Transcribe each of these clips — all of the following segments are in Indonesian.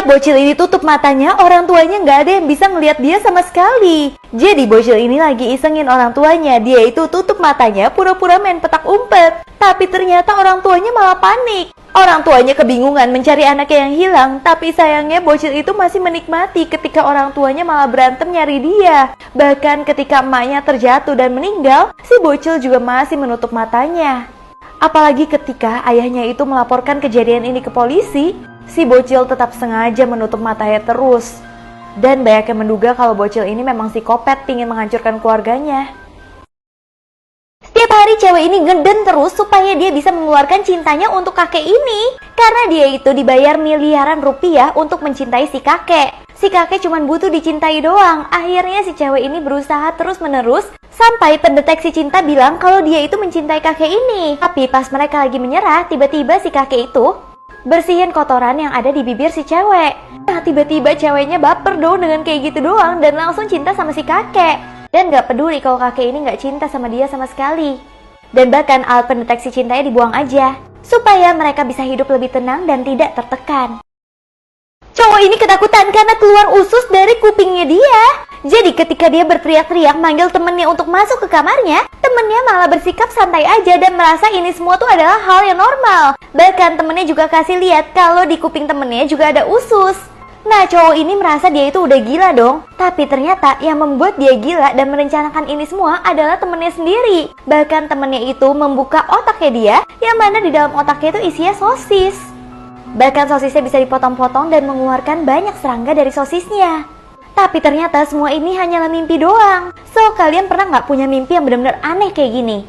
Setiap bocil ini tutup matanya, orang tuanya nggak ada yang bisa ngelihat dia sama sekali. Jadi bocil ini lagi isengin orang tuanya. Dia itu tutup matanya, pura-pura main petak umpet. Tapi ternyata orang tuanya malah panik. Orang tuanya kebingungan mencari anaknya yang hilang. Tapi sayangnya bocil itu masih menikmati ketika orang tuanya malah berantem nyari dia. Bahkan ketika emaknya terjatuh dan meninggal, si bocil juga masih menutup matanya. Apalagi ketika ayahnya itu melaporkan kejadian ini ke polisi, si bocil tetap sengaja menutup matanya terus. Dan banyak yang menduga kalau bocil ini memang psikopat, pingin menghancurkan keluarganya. Setiap hari cewek ini ngeden terus supaya dia bisa mengeluarkan cintanya untuk kakek ini. Karena dia itu dibayar miliaran rupiah untuk mencintai si kakek. Si kakek cuma butuh dicintai doang. Akhirnya si cewek ini berusaha terus-menerus sampai pendeteksi cinta bilang kalau dia itu mencintai kakek ini. Tapi pas mereka lagi menyerah, tiba-tiba si kakek itu bersihin kotoran yang ada di bibir si cewek. Nah tiba-tiba ceweknya baper dong dengan kayak gitu doang dan langsung cinta sama si kakek. Dan gak peduli kalau kakek ini gak cinta sama dia sama sekali. Dan bahkan alat pendeteksi cintanya dibuang aja supaya mereka bisa hidup lebih tenang dan tidak tertekan. Cowok ini ketakutan karena keluar usus dari kupingnya dia. Jadi ketika dia berteriak-teriak manggil temennya untuk masuk ke kamarnya, temennya malah bersikap santai aja dan merasa ini semua tuh adalah hal yang normal. Bahkan temennya juga kasih lihat kalau di kuping temennya juga ada usus. Nah cowok ini merasa dia itu udah gila dong. Tapi ternyata yang membuat dia gila dan merencanakan ini semua adalah temennya sendiri. Bahkan temennya itu membuka otaknya dia, yang mana di dalam otaknya itu isinya sosis. Bahkan sosisnya bisa dipotong-potong dan mengeluarkan banyak serangga dari sosisnya. Tapi ternyata semua ini hanyalah mimpi doang. So, kalian pernah nggak punya mimpi yang benar-benar aneh kayak gini?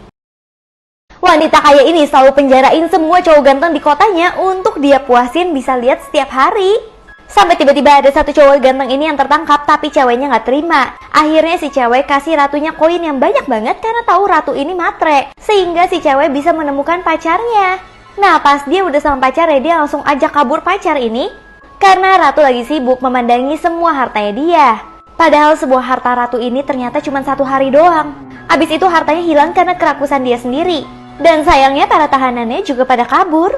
Wanita kaya ini selalu penjarain semua cowok ganteng di kotanya untuk dia puasin bisa lihat setiap hari. Sampai tiba-tiba ada satu cowok ganteng ini yang tertangkap tapi ceweknya nggak terima. Akhirnya si cewek kasih ratunya koin yang banyak banget karena tahu ratu ini matre. Sehingga si cewek bisa menemukan pacarnya. Nah pas dia udah sama pacarnya, dia langsung ajak kabur pacar ini karena ratu lagi sibuk memandangi semua hartanya dia. Padahal sebuah harta ratu ini ternyata cuma 1 hari doang. Abis itu hartanya hilang karena kerakusan dia sendiri. Dan sayangnya para tahanannya juga pada kabur.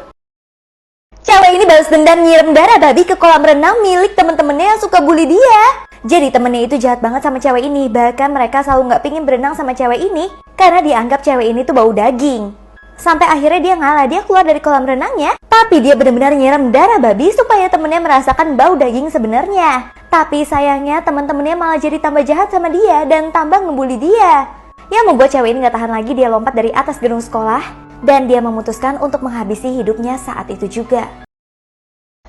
Cewek ini balas dendam nyiram darah babi ke kolam renang milik temen-temennya yang suka bully dia. Jadi temennya itu jahat banget sama cewek ini. Bahkan mereka selalu gak pingin berenang sama cewek ini karena dianggap cewek ini tuh bau daging. Sampai akhirnya dia ngalah, dia keluar dari kolam renangnya. Tapi dia benar-benar nyiram darah babi supaya temennya merasakan bau daging sebenarnya. Tapi sayangnya teman-temannya malah jadi tambah jahat sama dia dan tambah ngebully dia. Yang membuat cewek ini gak tahan lagi, dia lompat dari atas gedung sekolah. Dan dia memutuskan untuk menghabisi hidupnya saat itu juga.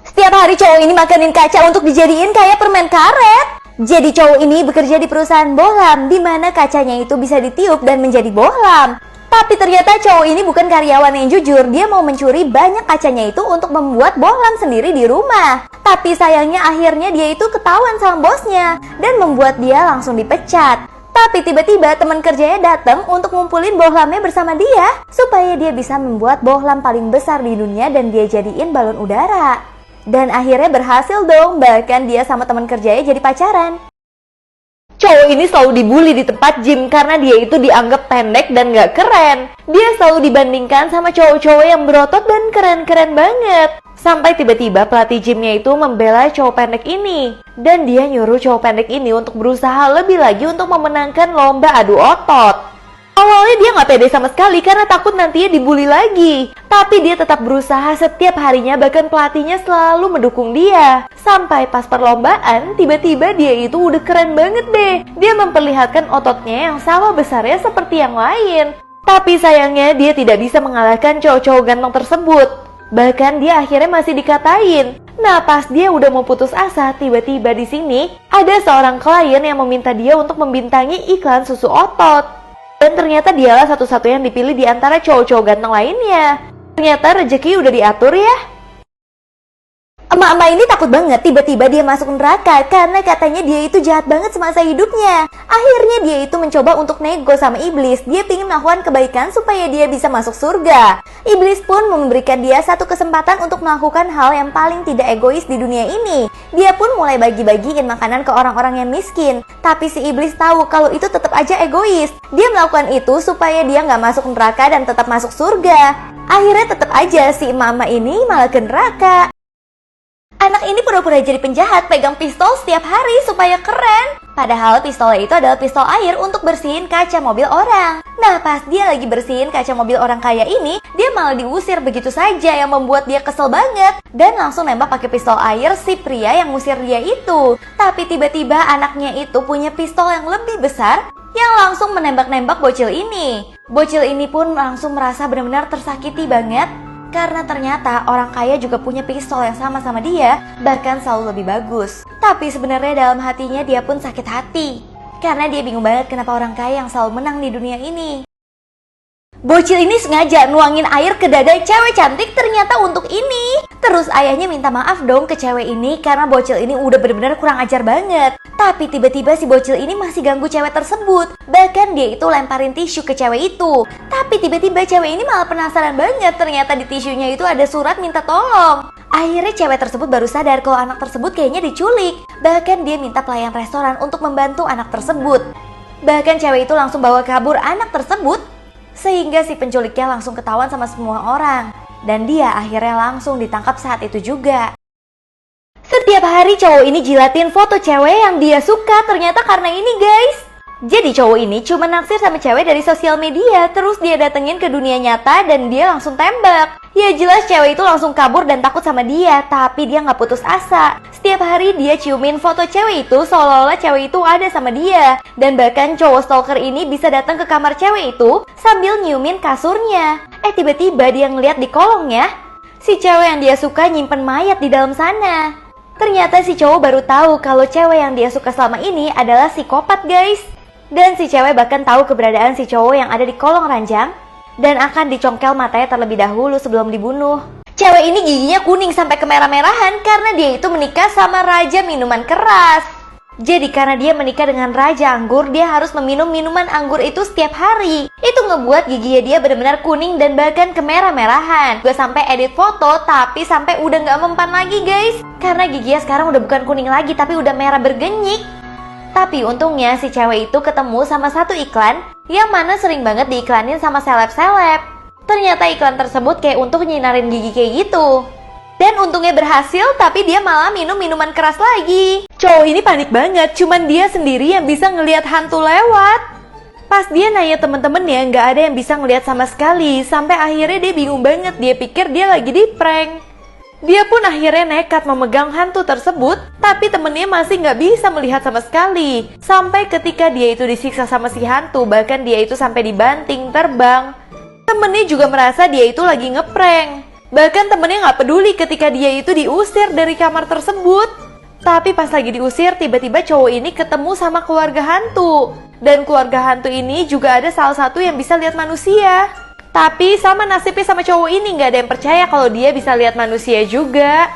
Setiap hari cowok ini makanin kaca untuk dijadiin kayak permen karet. Jadi cowok ini bekerja di perusahaan bohlam, di mana kacanya itu bisa ditiup dan menjadi bohlam. Tapi ternyata cowok ini bukan karyawan yang jujur. Dia mau mencuri banyak kacanya itu untuk membuat bohlam sendiri di rumah. Tapi sayangnya akhirnya dia itu ketahuan sama bosnya dan membuat dia langsung dipecat. Tapi tiba-tiba teman kerjanya datang untuk ngumpulin bohlamnya bersama dia supaya dia bisa membuat bohlam paling besar di dunia dan dia jadiin balon udara. Dan akhirnya berhasil dong, bahkan dia sama teman kerjanya jadi pacaran. Cowok ini selalu dibully di tempat gym karena dia itu dianggap pendek dan gak keren. Dia selalu dibandingkan sama cowok-cowok yang berotot dan keren-keren banget. Sampai tiba-tiba pelatih gymnya itu membela cowok pendek ini. Dan dia nyuruh cowok pendek ini untuk berusaha lebih lagi untuk memenangkan lomba adu otot. Awalnya dia gak pede sama sekali karena takut nantinya dibully lagi. Tapi dia tetap berusaha setiap harinya, bahkan pelatihnya selalu mendukung dia. Sampai pas perlombaan, tiba-tiba dia itu udah keren banget deh. Dia memperlihatkan ototnya yang sama besarnya seperti yang lain. Tapi sayangnya dia tidak bisa mengalahkan cowok-cowok ganteng tersebut. Bahkan dia akhirnya masih dikatain. Nah pas dia udah mau putus asa, tiba-tiba di sini ada seorang klien yang meminta dia untuk membintangi iklan susu otot. Dan ternyata dialah satu-satunya yang dipilih di antara cowok-cowok ganteng lainnya. Ternyata rezeki udah diatur ya. Emak-emak ini takut banget, tiba-tiba dia masuk neraka karena katanya dia itu jahat banget semasa hidupnya. Akhirnya dia itu mencoba untuk nego sama iblis. Dia pingin melakukan kebaikan supaya dia bisa masuk surga. Iblis pun memberikan dia satu kesempatan untuk melakukan hal yang paling tidak egois di dunia ini. Dia pun mulai bagi-bagiin makanan ke orang-orang yang miskin. Tapi si iblis tahu kalau itu tetap aja egois. Dia melakukan itu supaya dia nggak masuk neraka dan tetap masuk surga. Akhirnya tetap aja si emak-emak ini malah ke neraka. Anak ini pura-pura jadi penjahat, pegang pistol setiap hari supaya keren. Padahal pistolnya itu adalah pistol air untuk bersihin kaca mobil orang. Nah, pas dia lagi bersihin kaca mobil orang kaya ini, dia malah diusir begitu saja yang membuat dia kesel banget. Dan langsung nembak pakai pistol air si pria yang ngusir dia itu. Tapi tiba-tiba anaknya itu punya pistol yang lebih besar yang langsung menembak-nembak bocil ini. Bocil ini pun langsung merasa benar-benar tersakiti banget. Karena ternyata orang kaya juga punya pistol yang sama dia, bahkan selalu lebih bagus. Tapi sebenarnya dalam hatinya dia pun sakit hati. Karena dia bingung banget kenapa orang kaya yang selalu menang di dunia ini. Bocil ini sengaja nuangin air ke dada cewek cantik ternyata untuk ini. Terus ayahnya minta maaf dong ke cewek ini karena bocil ini udah bener-bener kurang ajar banget. Tapi tiba-tiba si bocil ini masih ganggu cewek tersebut. Bahkan dia itu lemparin tisu ke cewek itu. Tapi tiba-tiba cewek ini malah penasaran banget. Ternyata di tisunya itu ada surat minta tolong. Akhirnya cewek tersebut baru sadar kalau anak tersebut kayaknya diculik. Bahkan dia minta pelayan restoran untuk membantu anak tersebut. Bahkan cewek itu langsung bawa kabur anak tersebut. Sehingga si penculiknya langsung ketahuan sama semua orang. Dan dia akhirnya langsung ditangkap saat itu juga. Setiap hari cowok ini jilatin foto cewek yang dia suka ternyata karena ini guys. Jadi cowok ini cuma naksir sama cewek dari sosial media. Terus dia datengin ke dunia nyata dan dia langsung tembak. Ya jelas cewek itu langsung kabur dan takut sama dia. Tapi dia gak putus asa. Setiap hari dia ciumin foto cewek itu seolah-olah cewek itu ada sama dia. Dan bahkan cowok stalker ini bisa datang ke kamar cewek itu sambil nyiumin kasurnya. Tiba-tiba dia ngeliat di kolongnya si cewek yang dia suka nyimpen mayat di dalam sana. Ternyata si cowok baru tahu kalau cewek yang dia suka selama ini adalah psikopat guys. Dan si cewek bahkan tahu keberadaan si cowok yang ada di kolong ranjang dan akan dicongkel matanya terlebih dahulu sebelum dibunuh. Cewek ini giginya kuning sampai kemerah-merahan karena dia itu menikah sama raja minuman keras. Jadi karena dia menikah dengan raja anggur, dia harus meminum minuman anggur itu setiap hari. Itu ngebuat giginya dia benar-benar kuning dan bahkan kemerah-merahan. Gue sampai edit foto tapi sampai udah nggak mempan lagi guys. Karena giginya sekarang udah bukan kuning lagi tapi udah merah bergenyik. Tapi untungnya si cewek itu ketemu sama satu iklan yang mana sering banget diiklanin sama seleb-seleb. Ternyata iklan tersebut kayak untuk nyinarin gigi kayak gitu. Dan untungnya berhasil, tapi dia malah minum minuman keras lagi. Cowok ini panik banget, cuman dia sendiri yang bisa ngelihat hantu lewat. Pas dia nanya temen-temennya, nggak ada yang bisa ngelihat sama sekali. Sampai akhirnya dia bingung banget, dia pikir dia lagi di prank. Dia pun akhirnya nekat memegang hantu tersebut, tapi temennya masih nggak bisa melihat sama sekali. Sampai ketika dia itu disiksa sama si hantu, bahkan dia itu sampai dibanting terbang. Temennya juga merasa dia itu lagi ngeprank. Bahkan temennya gak peduli ketika dia itu diusir dari kamar tersebut. Tapi pas lagi diusir, tiba-tiba cowok ini ketemu sama keluarga hantu. Dan keluarga hantu ini juga ada salah satu yang bisa lihat manusia. Tapi sama nasibnya sama cowok ini, gak ada yang percaya kalau dia bisa lihat manusia juga.